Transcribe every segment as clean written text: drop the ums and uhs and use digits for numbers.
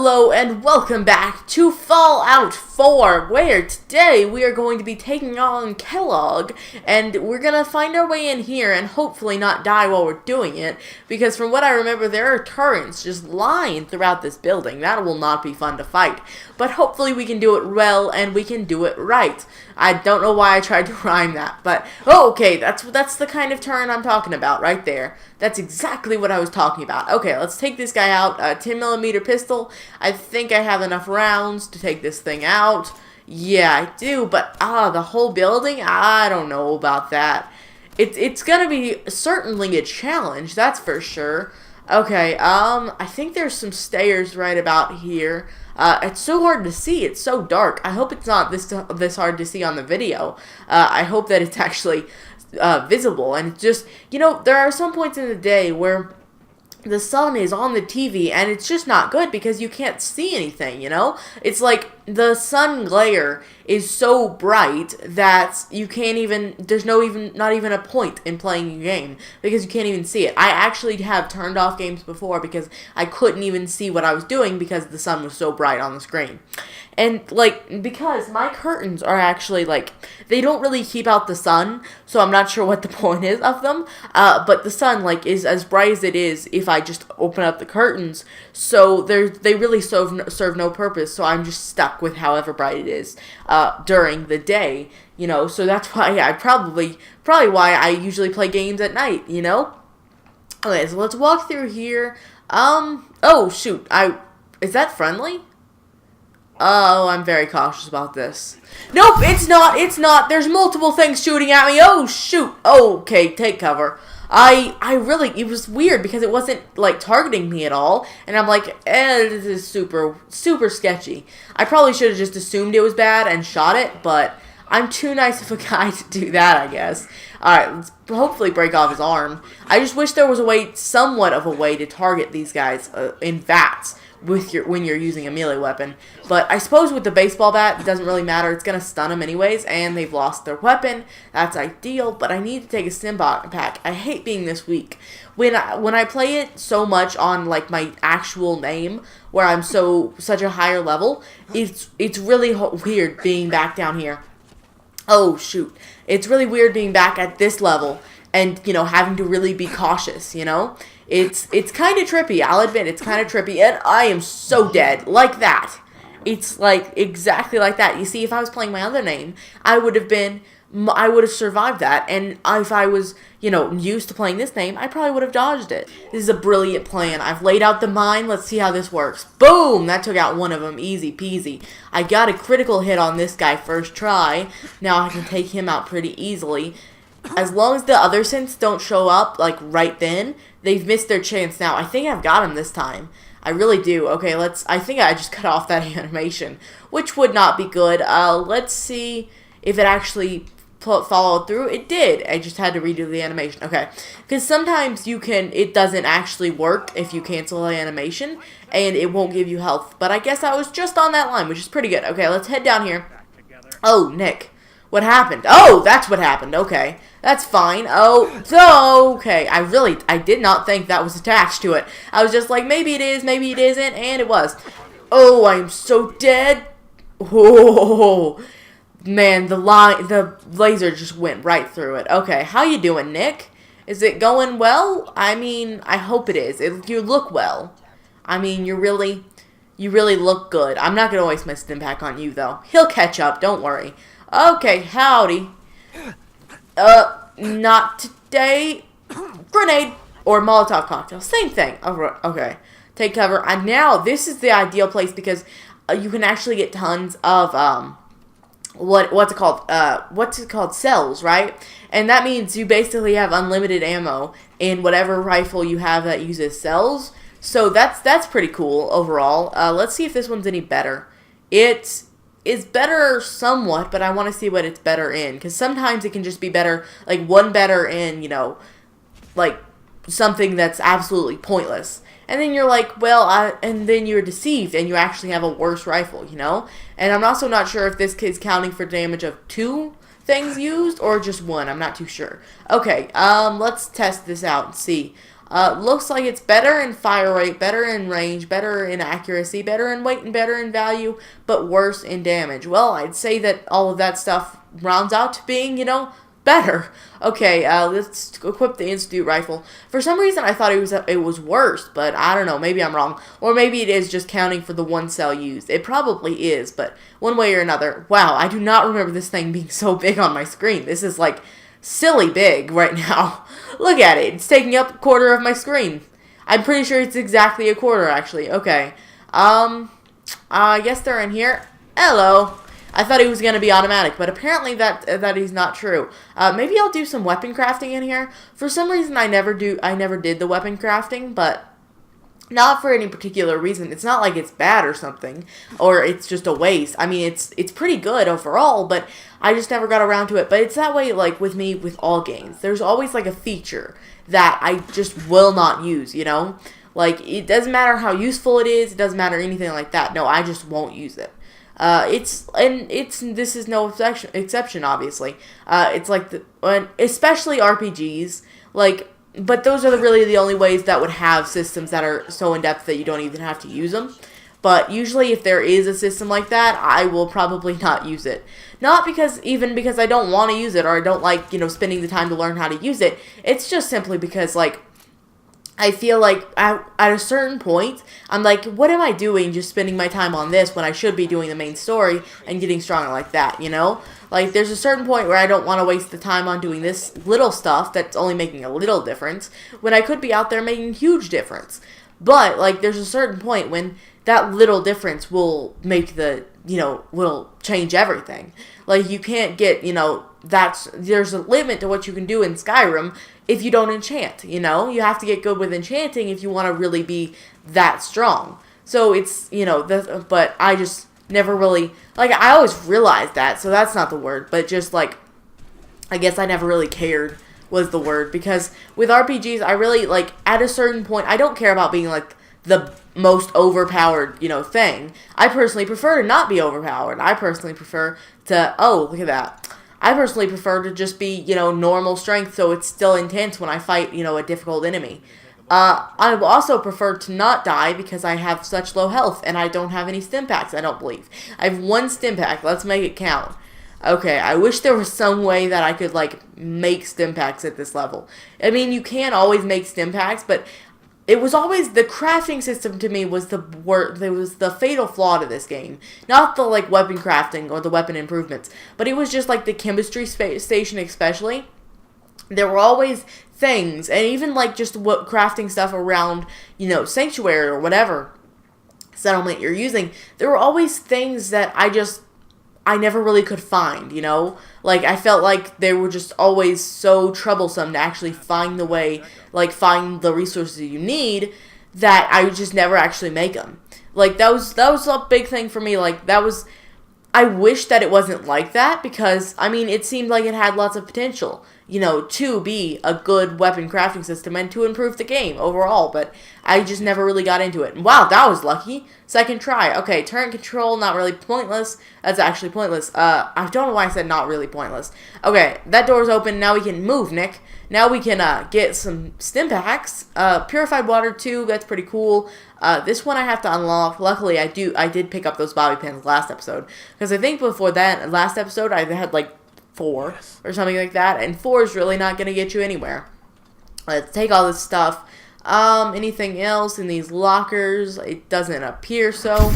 Hello and welcome back to Fallout 4, where today we are going to be taking on Kellogg, and we're going to find our way in here and hopefully not die while we're doing it, because from what I remember there are turrets just lying throughout this building. That will not be fun to fight, but hopefully we can do it well and we can do it right. I don't know why I tried to rhyme that, but okay, that's the kind of turn I'm talking about right there. That's exactly what I was talking about. Okay, let's take this guy out. 10mm pistol. I think I have enough rounds to take this thing out. Yeah, I do, but the whole building? I don't know about that. It's gonna be certainly a challenge, that's for sure. Okay, I think there's some stairs right about here. It's so hard to see. It's so dark. I hope it's not this hard to see on the video. I hope that it's actually visible. And it's just, you know, there are some points in the day where the sun is on the TV and it's just not good because you can't see anything, you know? It's like the sun glare is so bright that you can't even, there's not even a point in playing a game because you can't even see it. I actually have turned off games before because I couldn't even see what I was doing because the sun was so bright on the screen. And, like, because my curtains are actually, like, they don't really keep out the sun, so I'm not sure what the point is of them, but the sun, like, is as bright as it is if I just open up the curtains, so they really serve no purpose, so I'm just stuck with however bright it is during the day, you know, so that's why probably why I usually play games at night, you know? Okay, so let's walk through here. Oh, shoot, is that friendly? Oh, I'm very cautious about this. Nope, it's not. There's multiple things shooting at me. Oh, shoot. Okay, take cover. It was weird because it wasn't, like, targeting me at all. And I'm like, this is super, super sketchy. I probably should have just assumed it was bad and shot it, but I'm too nice of a guy to do that, I guess. Alright, let's hopefully break off his arm. I just wish there was somewhat of a way to target these guys in VATS. When you're using a melee weapon. But I suppose with the baseball bat, it doesn't really matter. It's going to stun them anyways, and they've lost their weapon. That's ideal, but I need to take a stim pack. I hate being this weak. When I play it so much on, like, my actual name, where I'm such a higher level, it's really weird being back down here. Oh, shoot. It's really weird being back at this level and, you know, having to really be cautious, you know? It's kind of trippy, I'll admit, it's kind of trippy, and I am so dead, like that. It's like, exactly like that. You see, if I was playing my other name, I would have survived that, and if I was, you know, used to playing this name, I probably would have dodged it. This is a brilliant plan. I've laid out the mine, let's see how this works. Boom! That took out one of them, easy peasy. I got a critical hit on this guy first try, now I can take him out pretty easily. As long as the other synths don't show up, like, right then, they've missed their chance now. I think I've got him this time. I really do. Okay, I think I just cut off that animation, which would not be good. Let's see if it actually followed through. It did. I just had to redo the animation. Okay, because sometimes it doesn't actually work if you cancel the animation, and it won't give you health. But I guess I was just on that line, which is pretty good. Okay, let's head down here. Oh, Nick. What happened? Oh, that's what happened. Okay. That's fine. Oh, okay. I did not think that was attached to it. I was just like, maybe it is, maybe it isn't, and it was. Oh, I am so dead. Oh, man, the laser just went right through it. Okay, how you doing, Nick? Is it going well? I mean, I hope it is. You look well. I mean, you really look good. I'm not going to waste my stim pack on you, though. He'll catch up, don't worry. Okay, howdy. Not today. Grenade or Molotov cocktail. Same thing. Okay. Take cover. And now, this is the ideal place because you can actually get tons of, what's it called? Cells, right? And that means you basically have unlimited ammo in whatever rifle you have that uses cells. So that's pretty cool overall. Let's see if this one's any better. It's better somewhat, but I want to see what it's better in. Because sometimes it can just be better, like one better in, you know, like something that's absolutely pointless. And then you're like, well, and then you're deceived and you actually have a worse rifle, you know? And I'm also not sure if this is counting for damage of 2 things used or just 1. I'm not too sure. Okay, let's test this out and see. Looks like it's better in fire rate, better in range, better in accuracy, better in weight, and better in value, but worse in damage. Well, I'd say that all of that stuff rounds out to being, better. Okay, let's equip the Institute rifle. For some reason, I thought it was worse, but I don't know. Maybe I'm wrong, or maybe it is just counting for the one cell used. It probably is, but one way or another. Wow, I do not remember this thing being so big on my screen. This is like silly big right now. Look at it. It's taking up a quarter of my screen. I'm pretty sure it's exactly a quarter, actually. Okay. I guess they're in here. Hello. I thought he was going to be automatic, but apparently that is not true. Maybe I'll do some weapon crafting in here. For some reason, I never did the weapon crafting, but not for any particular reason. It's not like it's bad or something, or it's just a waste. I mean, it's pretty good overall, but I just never got around to it. But it's that way, like, with me with all games. There's always, like, a feature that I just will not use, Like, it doesn't matter how useful it is. It doesn't matter anything like that. No, I just won't use it. This is no exception, obviously. It's like especially RPGs, like, but those are really the only ways that would have systems that are so in-depth that you don't even have to use them. But usually if there is a system like that, I will probably not use it. Not because I don't want to use it or I don't like, spending the time to learn how to use it. It's just simply because, like, I feel like at a certain point, I'm like, what am I doing just spending my time on this when I should be doing the main story and getting stronger like that, Like, there's a certain point where I don't want to waste the time on doing this little stuff that's only making a little difference when I could be out there making a huge difference. But, like, there's a certain point when that little difference will make will change everything. Like, you can't get, there's a limit to what you can do in Skyrim if you don't enchant, You have to get good with enchanting if you want to really be that strong. So it's, but I just never really, like, I always realized that, so that's not the word, but just, like, I guess I never really cared was the word, because with RPGs, I really, like, at a certain point, I don't care about being, like, the most overpowered, thing. I personally prefer to not be overpowered. I personally prefer to, oh, look at that. I personally prefer to just be, normal strength, so it's still intense when I fight, a difficult enemy. I also prefer to not die because I have such low health, and I don't have any stim packs, I don't believe. I have one stim pack. Let's make it count. Okay, I wish there was some way that I could, like, make stim packs at this level. I mean, you can always make stim packs, but it was always, the crafting system to me was the fatal flaw to this game. Not the, like, weapon crafting or the weapon improvements, but it was just, like, the chemistry station especially. There were always things, and even, like, just what crafting stuff around, Sanctuary or whatever settlement you're using, there were always things that I never really could find, Like, I felt like they were just always so troublesome to actually find the way, like, find the resources you need, that I would just never actually make them. Like, that was a big thing for me. Like, I wish that it wasn't like that, because, I mean, it seemed like it had lots of potential, to be a good weapon crafting system and to improve the game overall, but I just never really got into it. Wow, that was lucky. Second try. Okay, turret control, not really pointless. That's actually pointless. I don't know why I said not really pointless. Okay, that door's open. Now we can move, Nick. Now we can get some stim packs. Purified water, too. That's pretty cool. This one I have to unlock. Luckily, I did pick up those bobby pins last episode, because I think before that, last episode, I had, like, 4 or something like that, and 4 is really not going to get you anywhere. Let's take all this stuff. Anything else in these lockers? It doesn't appear so.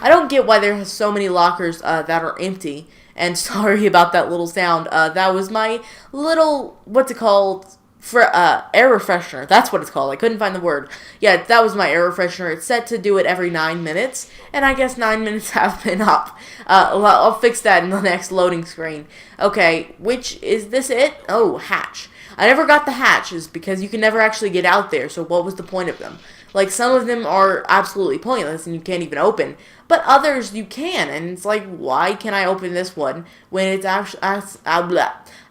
I don't get why there are so many lockers that are empty, and sorry about that little sound. That was my little, what's it called? Air refreshener. That's what it's called. I couldn't find the word. Yeah, that was my air refreshener. It's set to do it every 9 minutes, and I guess 9 minutes have been up. I'll fix that in the next loading screen. Okay, is this it? Oh, hatch. I never got the hatches because you can never actually get out there, so what was the point of them? Like, some of them are absolutely pointless and you can't even open, but others you can, and it's like, why can I open this one when it's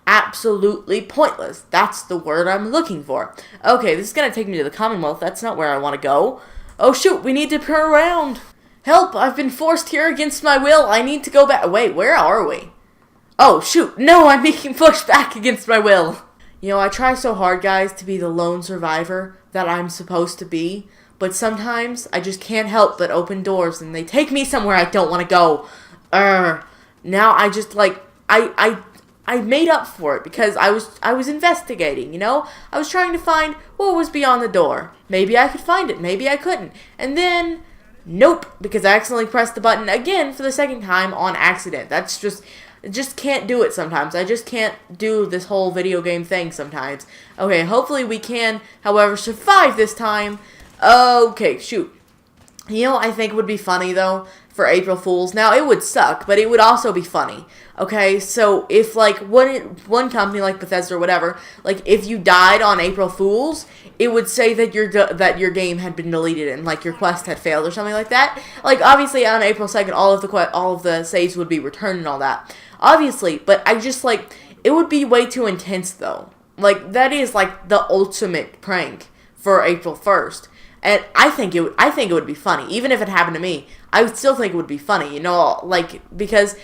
absolutely pointless? That's the word I'm looking for. Okay, this is going to take me to the Commonwealth. That's not where I want to go. Oh, shoot, we need to turn around. Help, I've been forced here against my will. I need to go back. Wait, where are we? Oh, shoot, no, I'm being pushed back against my will. You know, I try so hard, guys, to be the lone survivor that I'm supposed to be, but sometimes I just can't help but open doors and they take me somewhere I don't want to go. Now I just like I made up for it because I was investigating, you know? I was trying to find what was beyond the door. Maybe I could find it, maybe I couldn't. And then nope, because I accidentally pressed the button again for the second time on accident. That's just can't do it sometimes. I just can't do this whole video game thing sometimes. Okay, hopefully we can, however, survive this time. Okay, shoot. You know what I think would be funny, though, for April Fools? Now, it would suck, but it would also be funny. Okay, so if, like, one company, like Bethesda or whatever, like, if you died on April Fools, it would say that your game had been deleted and, like, your quest had failed or something like that. Like, obviously, on April 2nd, all of the saves would be returned and all that. Obviously, but I just, like, it would be way too intense, though. Like, that is, like, the ultimate prank for April 1st. And I think it would be funny. Even if it happened to me, I would still think it would be funny, you know, like, because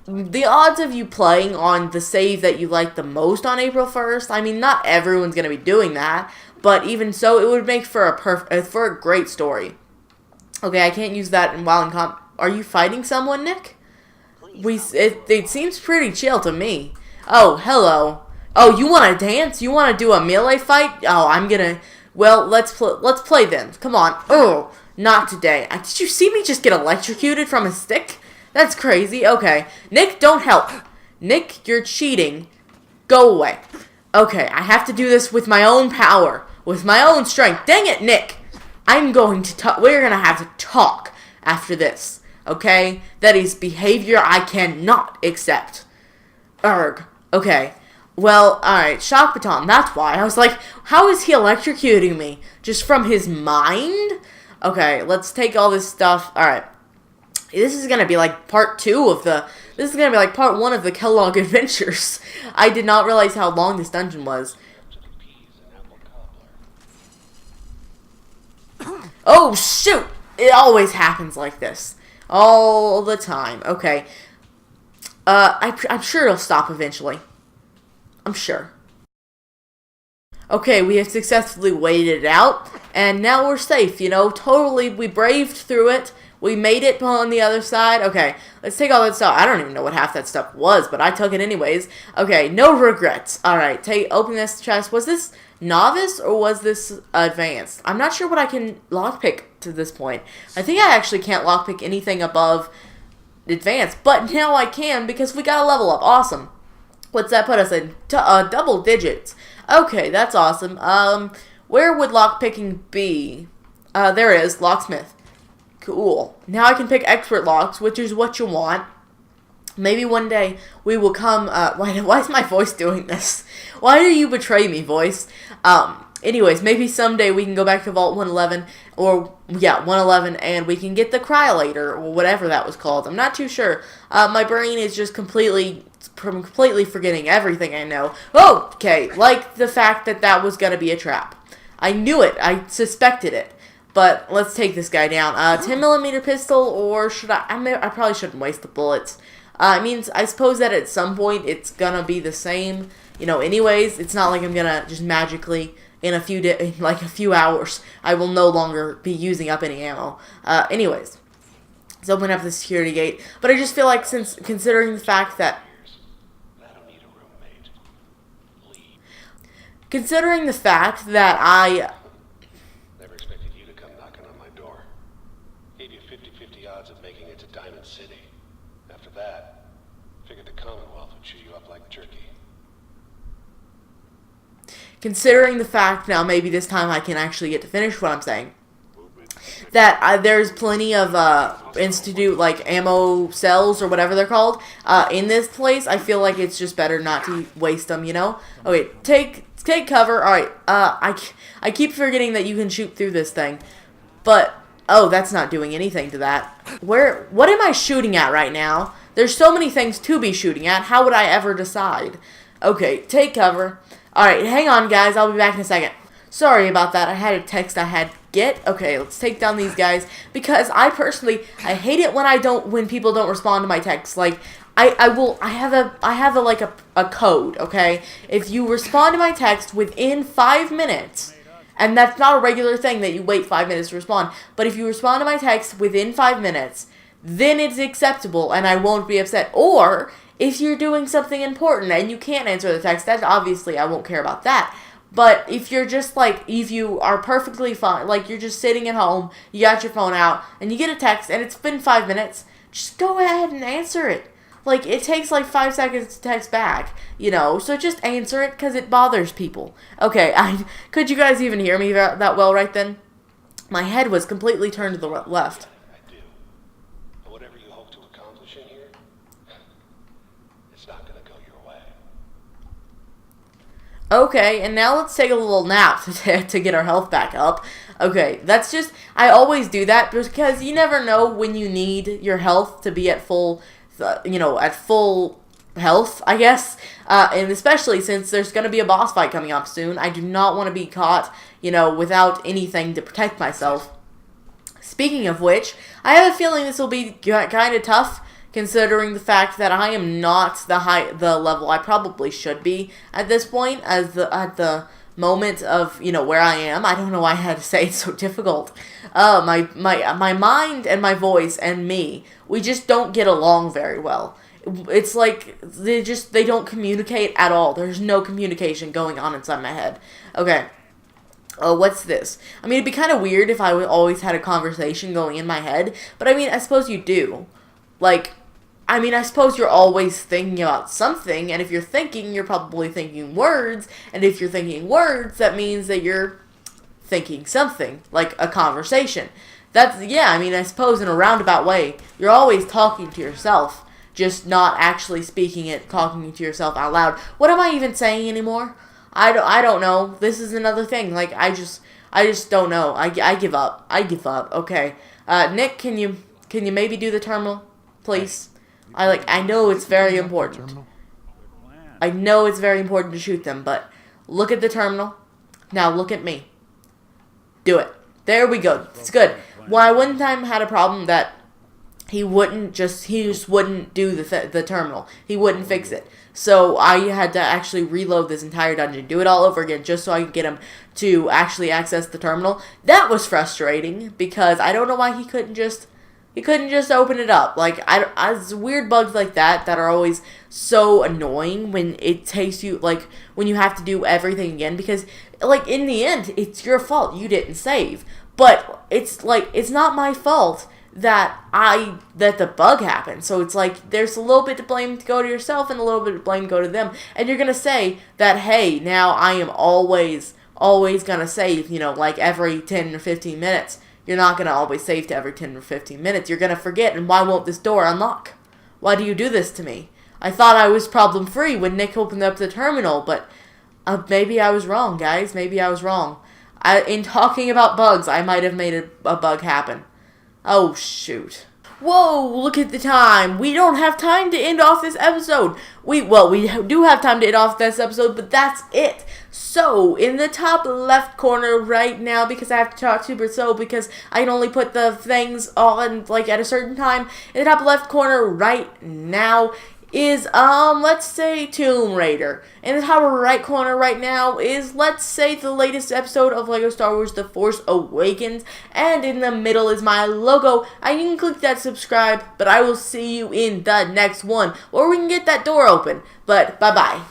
the odds of you playing on the save that you like the most on April 1st, I mean, not everyone's going to be doing that, but even so, it would make for a great story. Okay, I can't use that while in comp. Are you fighting someone, Nick? It seems pretty chill to me. Oh, hello. Oh, you want to dance? You want to do a melee fight? Oh, I'm gonna. Well, let's play then. Come on. Oh, not today. Did you see me just get electrocuted from a stick? That's crazy. Okay, Nick, don't help. Nick, you're cheating. Go away. Okay, I have to do this with my own power, with my own strength. Dang it, Nick. I'm going to talk. We're gonna have to talk after this. Okay? That is behavior I cannot accept. Erg. Okay. Well, alright. Shock baton. That's why. I was like, how is he electrocuting me? Just from his mind? Okay, let's take all this stuff. Alright. This is gonna be like part 2 of the... This is gonna be like part 1 of the Kellogg Adventures. I did not realize how long this dungeon was. Oh, shoot! It always happens like this. All the time. Okay. I'm sure it'll stop eventually. I'm sure. Okay, we have successfully waited it out, and now we're safe, you know, totally, we braved through it, we made it on the other side. Okay, let's take all that stuff. I don't even know what half that stuff was, but I took it anyways. Okay, no regrets. Alright, open this chest. Was this novice, or was this advanced? I'm not sure what I can lockpick to this point. I think I actually can't lockpick anything above advanced, but now I can because we got a level up. Awesome. What's that put us in? Double digits. Okay, that's awesome. Where would lockpicking be? There it is, locksmith. Cool. Now I can pick expert locks, which is what you want. Maybe one day we will come, why is my voice doing this? Why do you betray me, voice? Anyways, maybe someday we can go back to Vault 111, or, yeah, 111, and we can get the Cryolator, or whatever that was called. I'm not too sure. My brain is just completely forgetting everything I know. Oh, okay, like the fact that that was going to be a trap. I knew it. I suspected it. But let's take this guy down. 10mm pistol, or should I probably shouldn't waste the bullets. It means, I suppose that at some point it's going to be the same, you know, anyways. It's not like I'm going to just magically, in a few hours, I will no longer be using up any ammo. Anyways, let's open up the security gate. But I just feel like, considering the fact that I never expected you to come knocking on my door. Gave you 50-50 odds of making it to Diamond City. After that, figured the Commonwealth would chew you up like jerky. Considering the fact now maybe this time I can actually get to finish what I'm saying, that there's plenty of institute like ammo cells or whatever they're called in this place, I feel like it's just better not to waste them, you know? Okay, take cover. Alright, I keep forgetting that you can shoot through this thing, but oh, that's not doing anything to that. What am I shooting at right now? There's so many things to be shooting at. How would I ever decide? Okay, take cover. Alright, hang on guys, I'll be back in a second. Sorry about that, I had a text I had to get. Okay, let's take down these guys, because I hate it when people don't respond to my texts. Like, I have a code, okay? If you respond to my text within 5 minutes, and that's not a regular thing that you wait 5 minutes to respond, but if you respond to my text within 5 minutes, then it's acceptable and I won't be upset. Or if you're doing something important and you can't answer the text, then obviously I won't care about that. But if you're just like, if you are perfectly fine, like you're just sitting at home, you got your phone out, and you get a text, and it's been 5 minutes, just go ahead and answer it. Like, it takes like 5 seconds to text back, so just answer it because it bothers people. Okay, could you guys even hear me that well right then? My head was completely turned to the left. I do. But whatever you hope to accomplish in here, it's not going to go your way. Okay, and now let's take a little nap to get our health back up. Okay, that's just, I always do that because you never know when you need your health to be at full, at full health, I guess. And especially since there's going to be a boss fight coming up soon, I do not want to be caught, without anything to protect myself. Speaking of which, I have a feeling this will be kind of tough, considering the fact that I am not the level I probably should be at this point, at the moment of where I am. I don't know why I had to say it's so difficult. My mind and my voice and me, we just don't get along very well. It's like they don't communicate at all. There's no communication going on inside my head. Okay. Oh, what's this? I mean, it'd be kind of weird if I always had a conversation going in my head, but I mean, I suppose you do. I suppose you're always thinking about something, and if you're thinking, you're probably thinking words, and if you're thinking words, that means that you're thinking something, like a conversation. I suppose in a roundabout way, you're always talking to yourself, just not actually speaking it, talking to yourself out loud. What am I even saying anymore? I don't know. This is another thing. I just don't know. I give up. Okay. Nick, can you maybe do the terminal, please? I know it's very important. I know it's very important to shoot them, but look at the terminal. Now look at me. Do it. There we go. It's good. Well, I one time had a problem that he just wouldn't do the terminal. He wouldn't fix it. So I had to actually reload this entire dungeon, do it all over again, just so I could get him to actually access the terminal. That was frustrating because I don't know why he couldn't just open it up. It's weird bugs like that are always so annoying when it takes you, when you have to do everything again, because, in the end, it's your fault. You didn't save. But it's not my fault that the bug happened. So it's there's a little bit to blame to go to yourself and a little bit of blame go to them. And you're going to say that, hey, now I am always going to save, every 10 or 15 minutes. You're not going to always save to every 10 or 15 minutes. You're going to forget, and why won't this door unlock? Why do you do this to me? I thought I was problem-free when Nick opened up the terminal, but maybe I was wrong, guys. Maybe I was wrong. In talking about bugs, I might have made a bug happen. Oh, shoot. Whoa, look at the time. We don't have time to end off this episode. We do have time to end off this episode, but that's it. So, in the top left corner right now, because I have to talk super slow because I can only put the things on, at a certain time, in the top left corner right now is, let's say Tomb Raider. In the top right corner right now is, let's say, the latest episode of LEGO Star Wars The Force Awakens. And in the middle is my logo. And you can click that subscribe, but I will see you in the next one, where we can get that door open. But, bye-bye.